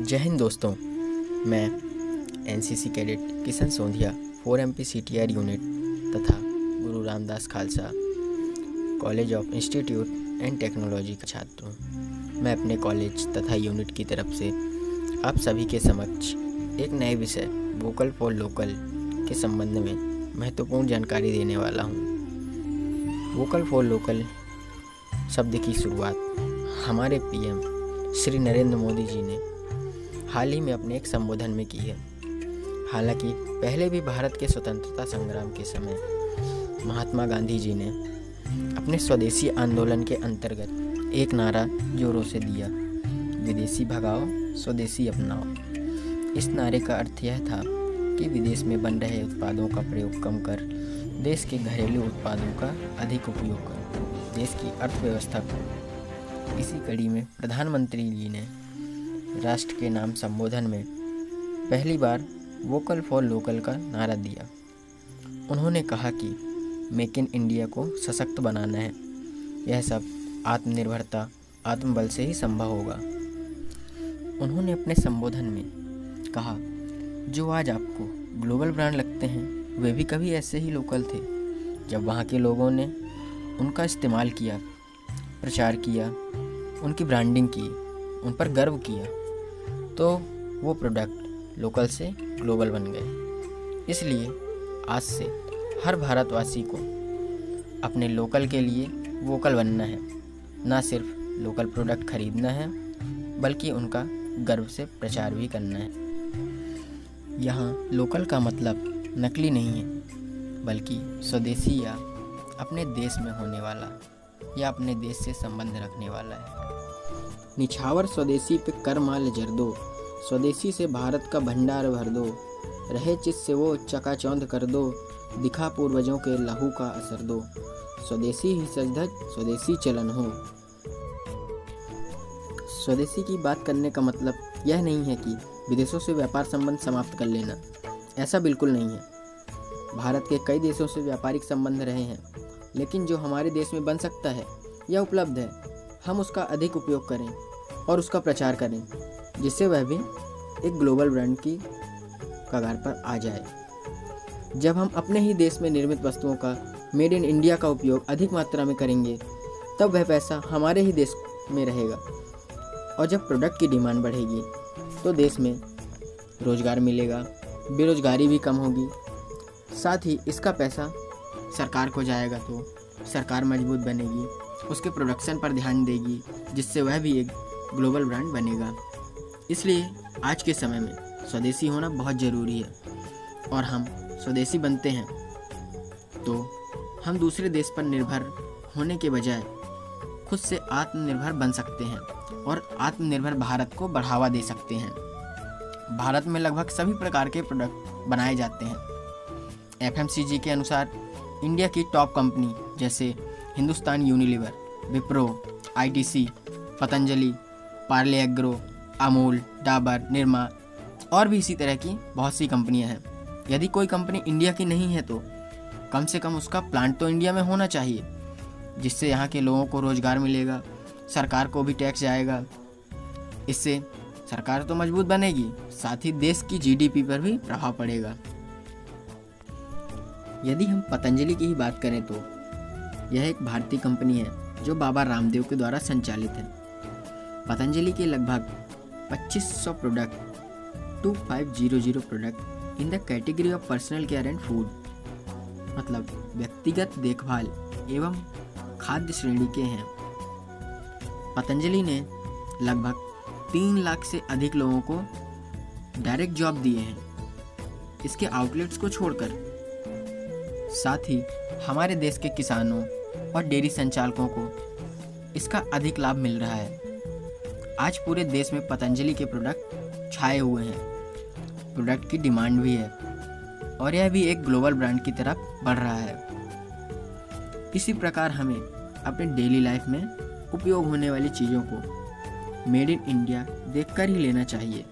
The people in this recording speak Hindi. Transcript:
जय हिंद दोस्तों। मैं NCC cadet Kishan Sondhiya 4MP CTR unit तथा गुरु Ramdas Khalsa college of institute and technology का छात्र हूँ। मैं अपने कॉलेज तथा यूनिट की तरफ से आप सभी के समक्ष एक नए विषय वोकल फॉर लोकल के संबंध में महत्वपूर्ण जानकारी देने वाला हूँ। वोकल फॉर लोकल शब्द की शुरुआत हमारे पीएम श्री नरेंद्र मोदी जी ने हाल ही में अपने एक संबोधन में की है। हालांकि पहले भी भारत के स्वतंत्रता संग्राम के समय महात्मा गांधी जी ने अपने स्वदेशी आंदोलन के अंतर्गत एक नारा जोरों से दिया, विदेशी भगाओ स्वदेशी अपनाओ। इस नारे का अर्थ यह था कि विदेश में बन रहे उत्पादों का प्रयोग कम कर देश के घरेलू उत्पादों का अधिक उपयोग कर देश की अर्थव्यवस्था को। इसी कड़ी में प्रधानमंत्री जी ने राष्ट्र के नाम संबोधन में पहली बार वोकल फॉर लोकल का नारा दिया। उन्होंने कहा कि मेक इन इंडिया को सशक्त बनाना है। यह सब आत्मनिर्भरता आत्मबल से ही संभव होगा। उन्होंने अपने संबोधन में कहा, जो आज आपको ग्लोबल ब्रांड लगते हैं वे भी कभी ऐसे ही लोकल थे। जब वहाँ के लोगों ने उनका इस्तेमाल किया, प्रचार किया, उनकी ब्रांडिंग की, उन पर गर्व किया, तो वो प्रोडक्ट लोकल से ग्लोबल बन गए। इसलिए आज से हर भारतवासी को अपने लोकल के लिए वोकल बनना है। ना सिर्फ लोकल प्रोडक्ट खरीदना है बल्कि उनका गर्व से प्रचार भी करना है। यहाँ लोकल का मतलब नकली नहीं है बल्कि स्वदेशी या अपने देश में होने वाला या अपने देश से संबंध रखने वाला है। निछावर स्वदेशी पे कर माल जर दो, स्वदेशी से भारत का भंडार भर दो। रहे चित से वो चकाचौंध कर दो, दिखा पूर्वजों के लहू का असर दो। स्वदेशी ही सजधज स्वदेशी चलन हो। स्वदेशी की बात करने का मतलब यह नहीं है कि विदेशों से व्यापार संबंध समाप्त कर लेना। ऐसा बिल्कुल नहीं है। भारत के कई देशों से व्यापारिक संबंध रहे हैं, लेकिन जो हमारे देश में बन सकता है या उपलब्ध है, हम उसका अधिक उपयोग करें और उसका प्रचार करें, जिससे वह भी एक ग्लोबल ब्रांड की कगार पर आ जाए। जब हम अपने ही देश में निर्मित वस्तुओं का मेड इन इंडिया का उपयोग अधिक मात्रा में करेंगे, तब वह पैसा हमारे ही देश में रहेगा। और जब प्रोडक्ट की डिमांड बढ़ेगी तो देश में रोजगार मिलेगा, बेरोजगारी भी कम होगी। साथ ही इसका पैसा सरकार को जाएगा तो सरकार मजबूत बनेगी, उसके प्रोडक्शन पर ध्यान देगी, जिससे वह भी एक ग्लोबल ब्रांड बनेगा। इसलिए आज के समय में स्वदेशी होना बहुत ज़रूरी है। और हम स्वदेशी बनते हैं तो हम दूसरे देश पर निर्भर होने के बजाय खुद से आत्मनिर्भर बन सकते हैं और आत्मनिर्भर भारत को बढ़ावा दे सकते हैं। भारत में लगभग सभी प्रकार के प्रोडक्ट बनाए जाते हैं। FMCG के अनुसार इंडिया की टॉप कंपनी जैसे Hindustan Unilever, Wipro, ITC, Patanjali, Parle agro, Amul, Dabur, Nirma और भी इसी तरह की बहुत सी कंपनियां हैं। यदि कोई कंपनी इंडिया की नहीं है तो कम से कम उसका प्लांट तो इंडिया में होना चाहिए, जिससे यहाँ के लोगों को रोजगार मिलेगा, सरकार को भी टैक्स जाएगा। इससे सरकार तो मजबूत बनेगी, साथ ही देश की GDP पर भी प्रभाव पड़ेगा। यदि हम पतंजलि की ही बात करें तो यह एक भारतीय कंपनी है जो बाबा रामदेव के द्वारा संचालित है। पतंजलि के लगभग 2500 product 2500 product in the category of personal care and food, मतलब व्यक्तिगत देखभाल एवं खाद्य श्रेणी के हैं। पतंजलि ने लगभग 3 लाख से अधिक लोगों को डायरेक्ट जॉब दिए हैं, इसके आउटलेट्स को छोड़कर। साथ ही हमारे देश के किसानों और डेयरी संचालकों को इसका अधिक लाभ मिल रहा है। आज पूरे देश में पतंजलि के प्रोडक्ट छाए हुए हैं, प्रोडक्ट की डिमांड भी है और यह भी एक ग्लोबल ब्रांड की तरफ बढ़ रहा है। इसी प्रकार हमें अपने डेली लाइफ में उपयोग होने वाली चीज़ों को मेड इन इंडिया देखकर ही लेना चाहिए।